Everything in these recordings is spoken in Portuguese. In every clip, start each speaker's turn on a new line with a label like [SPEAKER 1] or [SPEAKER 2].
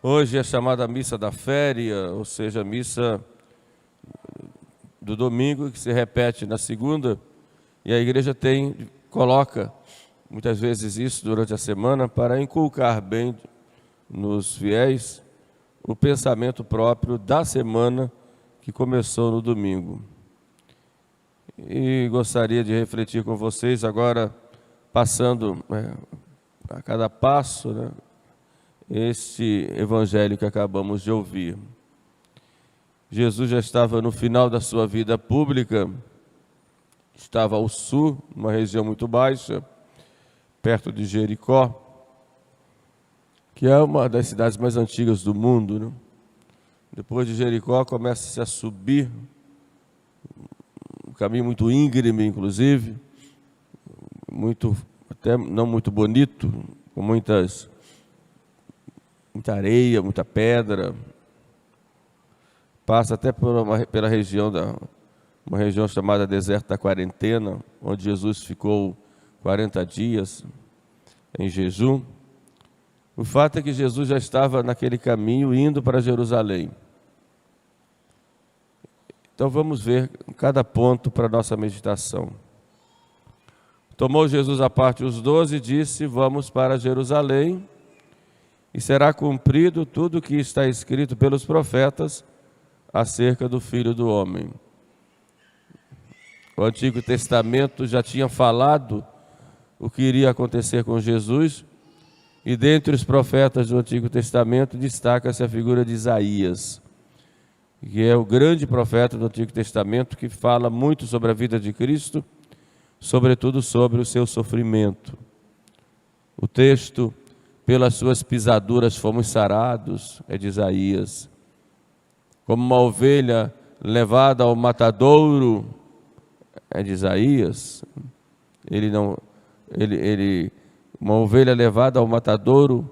[SPEAKER 1] Hoje é chamada missa da féria, ou seja, a missa do domingo, que se repete na segunda, e a igreja coloca muitas vezes isso durante a semana para inculcar bem nos fiéis o pensamento próprio da semana que começou no domingo. E gostaria de refletir com vocês agora, passando a cada passo, este evangelho que acabamos de ouvir. Jesus já estava no final da sua vida pública, estava ao sul, numa região muito baixa, perto de Jericó, que é uma das cidades mais antigas do mundo. Depois de Jericó começa-se a subir, um caminho muito íngreme, inclusive, até não muito bonito, com muita areia, muita pedra. Passa até pela região uma região chamada Deserto da Quarentena, onde Jesus ficou 40 dias em jejum. O fato é que Jesus já estava naquele caminho indo para Jerusalém. Então vamos ver cada ponto para a nossa meditação. Tomou Jesus à parte os 12 e disse: vamos para Jerusalém, e será cumprido tudo o que está escrito pelos profetas acerca do Filho do Homem. O Antigo Testamento já tinha falado o que iria acontecer com Jesus, e dentre os profetas do Antigo Testamento destaca-se a figura de Isaías, que é o grande profeta do Antigo Testamento, que fala muito sobre a vida de Cristo, sobretudo sobre o seu sofrimento. O texto, pelas suas pisaduras fomos sarados, é de Isaías. Como uma ovelha levada ao matadouro, é de Isaías. Uma ovelha levada ao matadouro,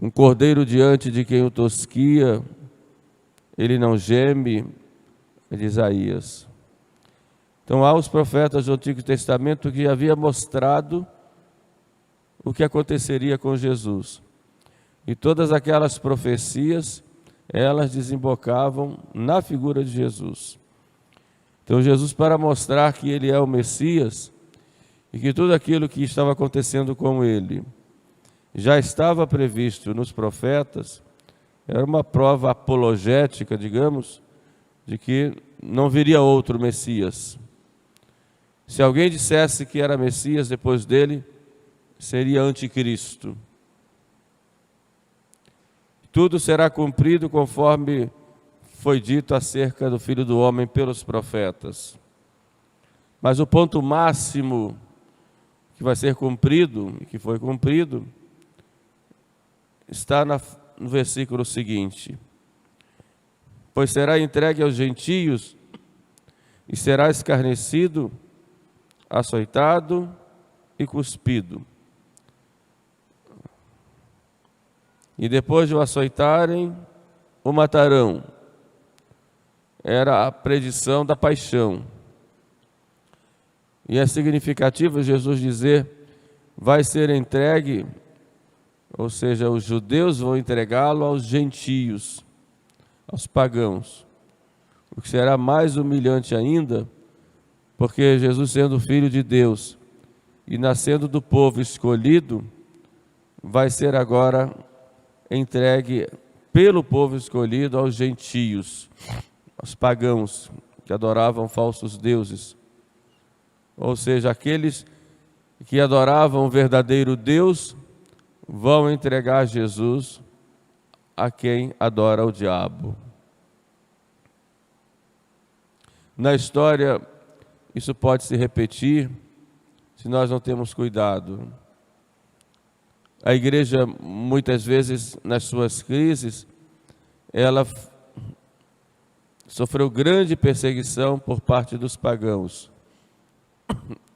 [SPEAKER 1] um cordeiro diante de quem o tosquia, ele não geme, é de Isaías. Então há os profetas do Antigo Testamento que havia mostrado o que aconteceria com Jesus. E todas aquelas profecias, elas desembocavam na figura de Jesus. Então Jesus, para mostrar que ele é o Messias, e que tudo aquilo que estava acontecendo com ele já estava previsto nos profetas, era uma prova apologética, digamos, de que não viria outro Messias. Se alguém dissesse que era Messias depois dele, seria anticristo. Tudo será cumprido conforme foi dito acerca do Filho do Homem pelos profetas. Mas o ponto máximo que vai ser cumprido, e que foi cumprido, está no versículo seguinte: pois será entregue aos gentios e será escarnecido, açoitado e cuspido. E depois de o açoitarem, o matarão. Era a predição da paixão. E é significativo Jesus dizer: vai ser entregue, ou seja, os judeus vão entregá-lo aos gentios, aos pagãos. O que será mais humilhante ainda, porque Jesus, sendo filho de Deus e nascendo do povo escolhido, vai ser agora entregue pelo povo escolhido aos gentios, aos pagãos que adoravam falsos deuses. Ou seja, aqueles que adoravam o verdadeiro Deus vão entregar Jesus a quem adora o diabo. Na história, isso pode se repetir se nós não temos cuidado. A igreja, muitas vezes, nas suas crises, ela sofreu grande perseguição por parte dos pagãos.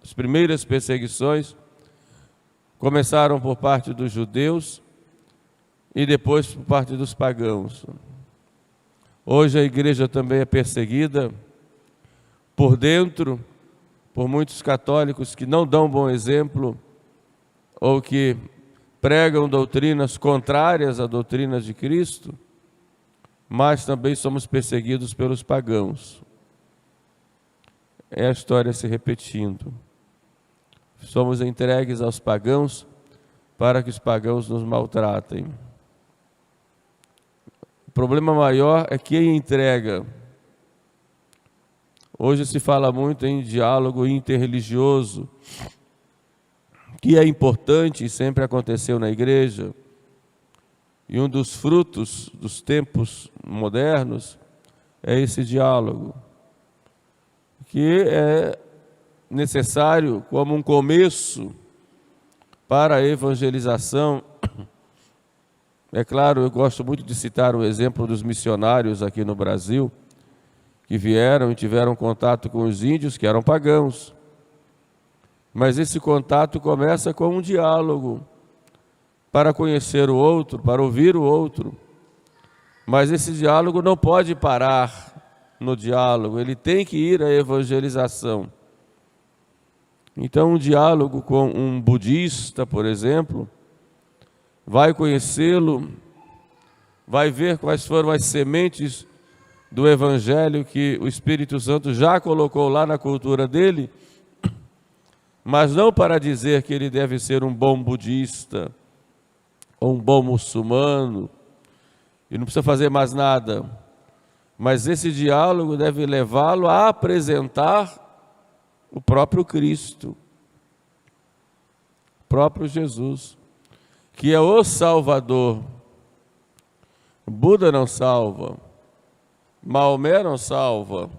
[SPEAKER 1] As primeiras perseguições começaram por parte dos judeus e depois por parte dos pagãos. Hoje a igreja também é perseguida por dentro, por muitos católicos que não dão bom exemplo ou que pregam doutrinas contrárias à doutrina de Cristo, mas também somos perseguidos pelos pagãos. É a história se repetindo. Somos entregues aos pagãos para que os pagãos nos maltratem. O problema maior é quem entrega. Hoje se fala muito em diálogo interreligioso, que é importante e sempre aconteceu na igreja. E um dos frutos dos tempos modernos é esse diálogo, que é necessário como um começo para a evangelização. É claro, eu gosto muito de citar o exemplo dos missionários aqui no Brasil, que vieram e tiveram contato com os índios, que eram pagãos. Mas esse contato começa com um diálogo, para conhecer o outro, para ouvir o outro. Mas esse diálogo não pode parar no diálogo, ele tem que ir à evangelização. Então, um diálogo com um budista, por exemplo, vai conhecê-lo, vai ver quais foram as sementes do Evangelho que o Espírito Santo já colocou lá na cultura dele, mas não para dizer que ele deve ser um bom budista, ou um bom muçulmano, e não precisa fazer mais nada. Mas esse diálogo deve levá-lo a apresentar o próprio Cristo, o próprio Jesus, que é o Salvador. Buda não salva, Maomé não salva,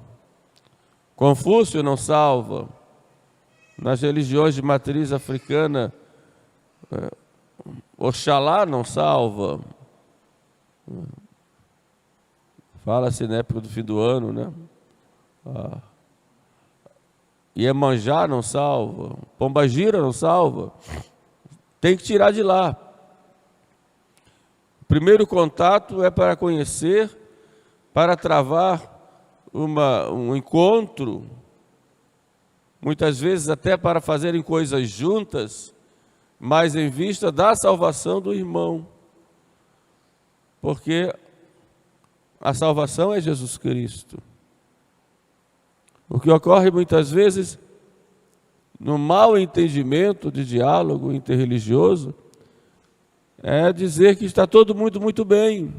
[SPEAKER 1] Confúcio não salva. Nas religiões de matriz africana, Oxalá não salva. Fala-se na época do fim do ano, né? Iemanjá não salva, Pombagira não salva. Tem que tirar de lá. O primeiro contato é para conhecer, para travar um encontro, muitas vezes até para fazerem coisas juntas, mas em vista da salvação do irmão. Porque a salvação é Jesus Cristo. O que ocorre muitas vezes, no mau entendimento de diálogo interreligioso, é dizer que está todo mundo muito bem,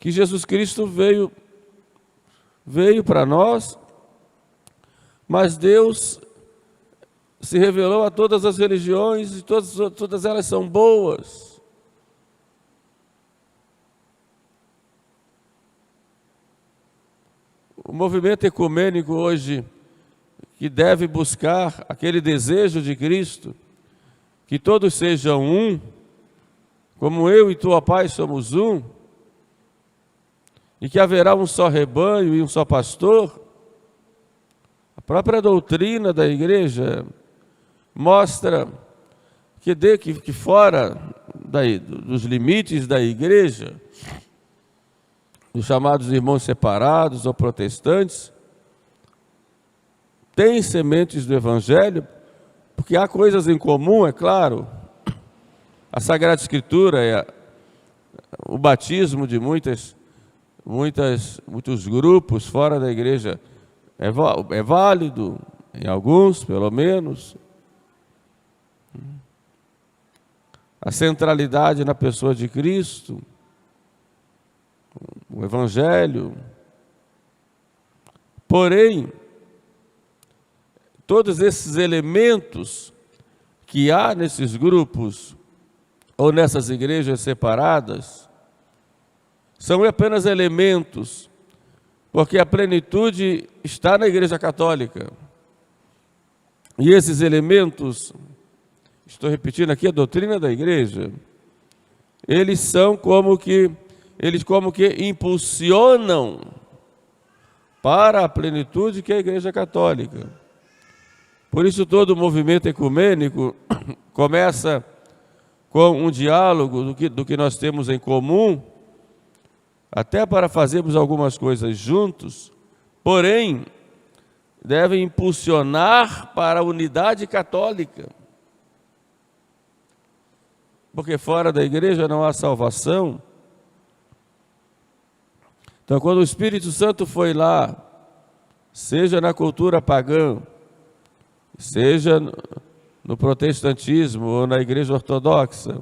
[SPEAKER 1] que Jesus Cristo veio para nós, mas Deus se revelou a todas as religiões e todas elas são boas. O movimento ecumênico hoje, que deve buscar aquele desejo de Cristo, que todos sejam um, como eu e tu, ó Pai, somos um, e que haverá um só rebanho e um só pastor. A própria doutrina da igreja mostra que fora dos limites da igreja, os chamados irmãos separados ou protestantes, tem sementes do Evangelho, porque há coisas em comum, é claro. A Sagrada Escritura é o batismo de muitos grupos fora da igreja é válido, em alguns, pelo menos. A centralidade na pessoa de Cristo, o Evangelho. Porém, todos esses elementos que há nesses grupos ou nessas igrejas separadas são apenas elementos, porque a plenitude está na Igreja Católica. E esses elementos, estou repetindo aqui a doutrina da igreja, eles como que impulsionam para a plenitude que é a Igreja Católica. Por isso todo o movimento ecumênico começa com um diálogo do que nós temos em comum, até para fazermos algumas coisas juntos, porém, devem impulsionar para a unidade católica. porque fora da igreja não há salvação. Então, quando o Espírito Santo foi lá, seja na cultura pagã, seja no protestantismo ou na igreja ortodoxa,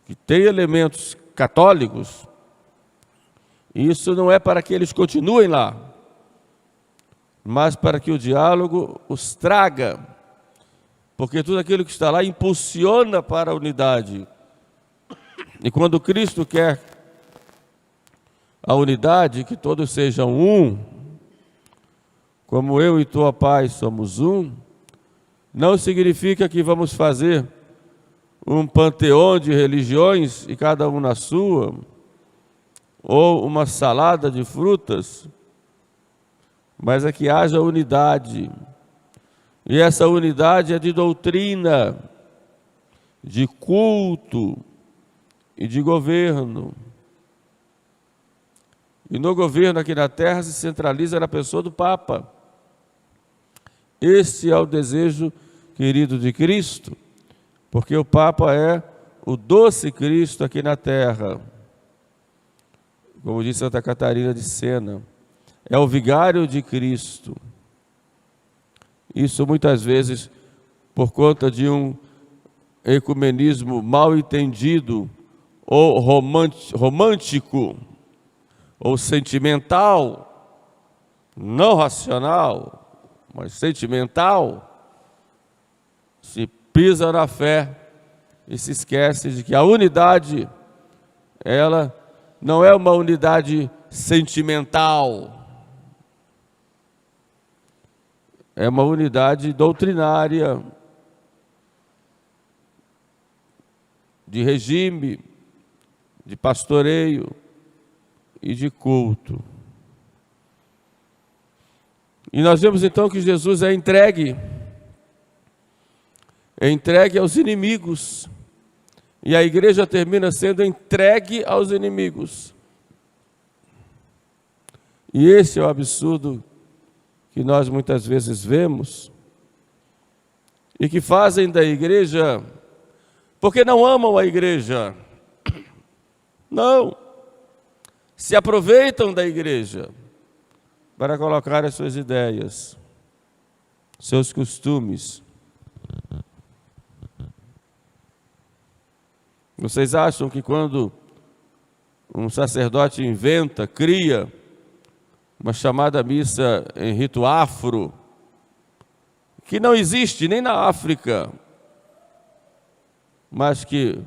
[SPEAKER 1] que tem elementos católicos, isso não é para que eles continuem lá, mas para que o diálogo os traga, porque tudo aquilo que está lá impulsiona para a unidade. E quando Cristo quer a unidade, que todos sejam um, como eu e tu, ó Pai, somos um, não significa que vamos fazer um panteão de religiões e cada um na sua, ou uma salada de frutas, mas é que haja unidade. E essa unidade é de doutrina, de culto e de governo. E no governo aqui na terra se centraliza na pessoa do Papa. Esse é o desejo querido de Cristo, porque o Papa é o doce Cristo aqui na terra. Como diz Santa Catarina de Sena, é o vigário de Cristo. Isso muitas vezes por conta de um ecumenismo mal entendido ou romântico, ou sentimental, não racional, mas sentimental, se pisa na fé e se esquece de que a unidade, ela não é uma unidade sentimental, é uma unidade doutrinária, de regime, de pastoreio e de culto. E nós vemos então que Jesus é entregue aos inimigos, e a igreja termina sendo entregue aos inimigos. E esse é o absurdo que nós muitas vezes vemos, e que fazem da igreja, porque não amam a igreja, não, se aproveitam da igreja para colocar as suas ideias, seus costumes. Vocês acham que quando um sacerdote cria uma chamada missa em rito afro, que não existe nem na África, mas que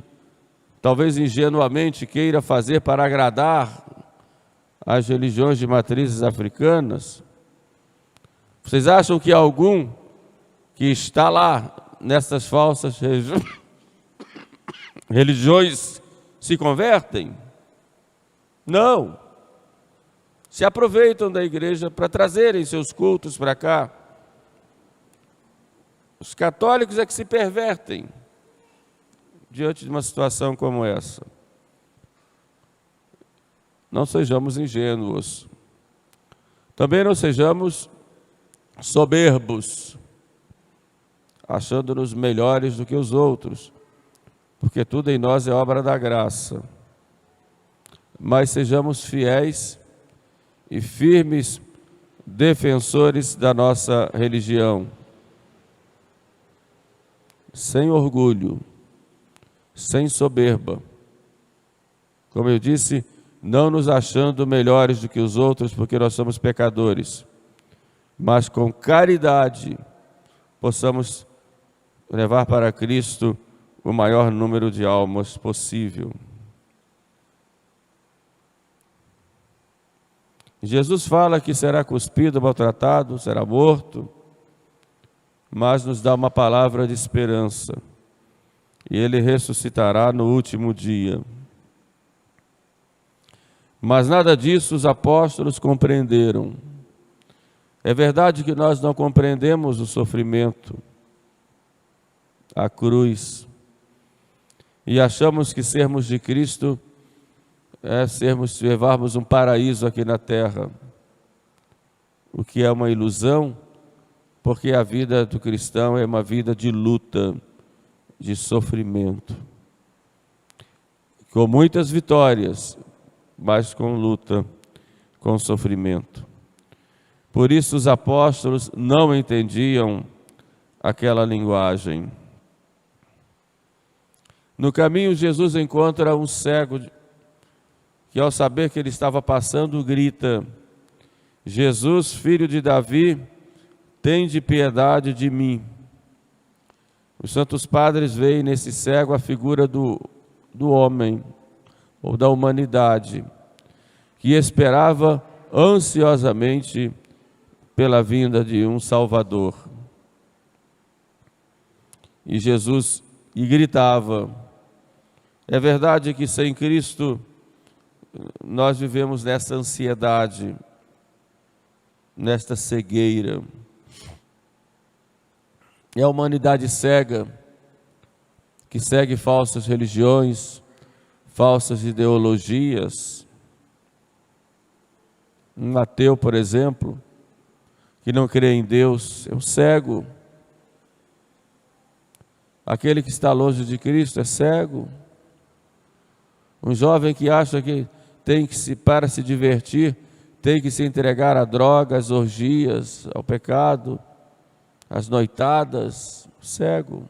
[SPEAKER 1] talvez ingenuamente queira fazer para agradar as religiões de matrizes africanas, vocês acham que algum que está lá nessas falsas religiões se convertem? Não. Se aproveitam da igreja para trazerem seus cultos para cá. Os católicos é que se pervertem diante de uma situação como essa. Não sejamos ingênuos. Também não sejamos soberbos, achando-nos melhores do que os outros, porque tudo em nós é obra da graça. Mas sejamos fiéis e firmes defensores da nossa religião, sem orgulho, sem soberba. Como eu disse, não nos achando melhores do que os outros, porque nós somos pecadores, mas com caridade possamos levar para Cristo o maior número de almas possível. Jesus fala que será cuspido, maltratado, será morto, mas nos dá uma palavra de esperança. E ele ressuscitará no último dia. Mas nada disso os apóstolos compreenderam. É verdade que nós não compreendemos o sofrimento, a cruz, e achamos que sermos de Cristo é levarmos um paraíso aqui na terra, o que é uma ilusão, porque a vida do cristão é uma vida de luta, de sofrimento. com muitas vitórias, mas com luta, com sofrimento. Por isso os apóstolos não entendiam aquela linguagem. No caminho, Jesus encontra um cego que, ao saber que ele estava passando, grita: Jesus, filho de Davi, tende piedade de mim. Os santos padres veem nesse cego a figura do homem, ou da humanidade, que esperava ansiosamente pela vinda de um Salvador. E Jesus gritava. É verdade que sem Cristo nós vivemos nessa ansiedade, nesta cegueira. É a humanidade cega, que segue falsas religiões, falsas ideologias. Um ateu, por exemplo, que não crê em Deus, é um cego. Aquele que está longe de Cristo é cego. Um jovem que acha que para se divertir, tem que se entregar a drogas, orgias, ao pecado, às noitadas, cego.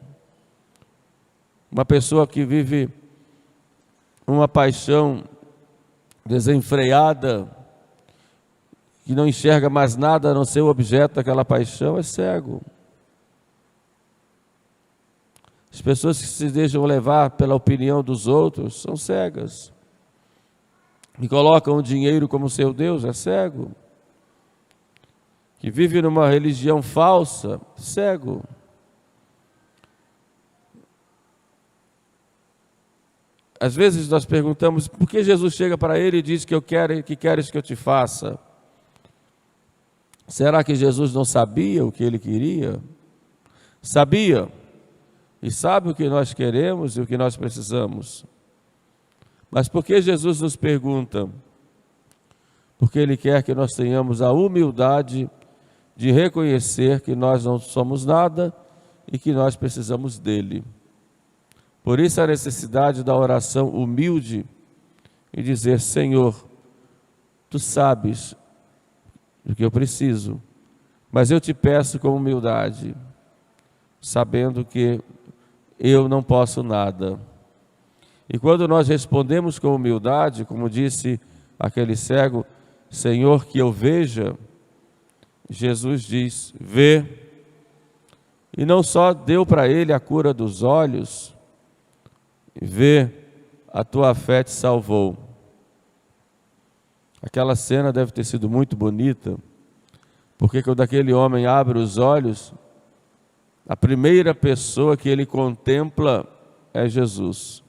[SPEAKER 1] Uma pessoa que vive uma paixão desenfreada, que não enxerga mais nada a não ser o objeto daquela paixão, é cego. As pessoas que se deixam levar pela opinião dos outros são cegas. E colocam o dinheiro como seu Deus, é cego. Que vive numa religião falsa, cego. Às vezes nós perguntamos, por que Jesus chega para ele e diz que queres que eu te faça? Será que Jesus não sabia o que ele queria? Sabia. E sabe o que nós queremos e o que nós precisamos. Mas por que Jesus nos pergunta? Porque Ele quer que nós tenhamos a humildade de reconhecer que nós não somos nada e que nós precisamos dEle. Por isso a necessidade da oração humilde e dizer: Senhor, Tu sabes do que eu preciso, mas eu te peço com humildade, sabendo que eu não posso nada. E quando nós respondemos com humildade, como disse aquele cego, Senhor, que eu veja, Jesus diz: vê. E não só deu para ele a cura dos olhos, vê, a tua fé te salvou. Aquela cena deve ter sido muito bonita, porque quando aquele homem abre os olhos, a primeira pessoa que ele contempla é Jesus.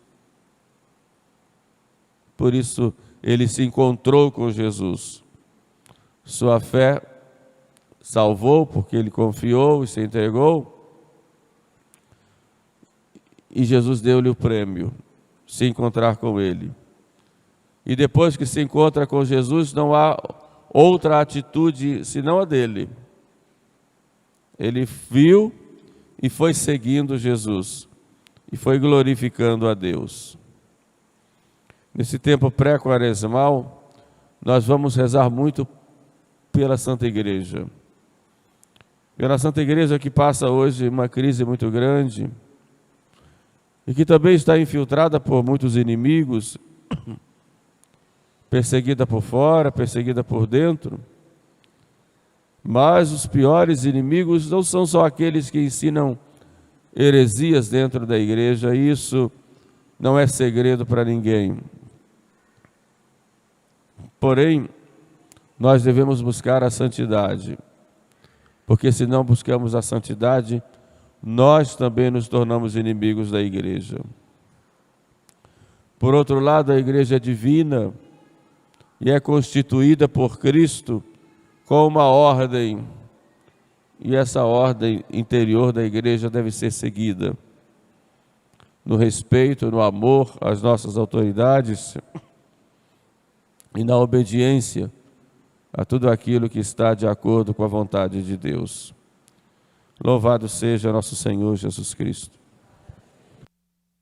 [SPEAKER 1] Por isso ele se encontrou com Jesus. Sua fé salvou, porque ele confiou e se entregou. E Jesus deu-lhe o prêmio, se encontrar com ele. E depois que se encontra com Jesus, não há outra atitude senão a dele. Ele viu e foi seguindo Jesus, e foi glorificando a Deus. Nesse tempo pré-quaresmal, nós vamos rezar muito pela Santa Igreja. Pela Santa Igreja que passa hoje uma crise muito grande, e que também está infiltrada por muitos inimigos, perseguida por fora, perseguida por dentro. Mas os piores inimigos não são só aqueles que ensinam heresias dentro da igreja, isso não é segredo para ninguém. Porém, nós devemos buscar a santidade, porque se não buscamos a santidade, nós também nos tornamos inimigos da igreja. Por outro lado, a igreja é divina e é constituída por Cristo com uma ordem, e essa ordem interior da igreja deve ser seguida no respeito, no amor às nossas autoridades e na obediência a tudo aquilo que está de acordo com a vontade de Deus. Louvado seja nosso Senhor Jesus Cristo.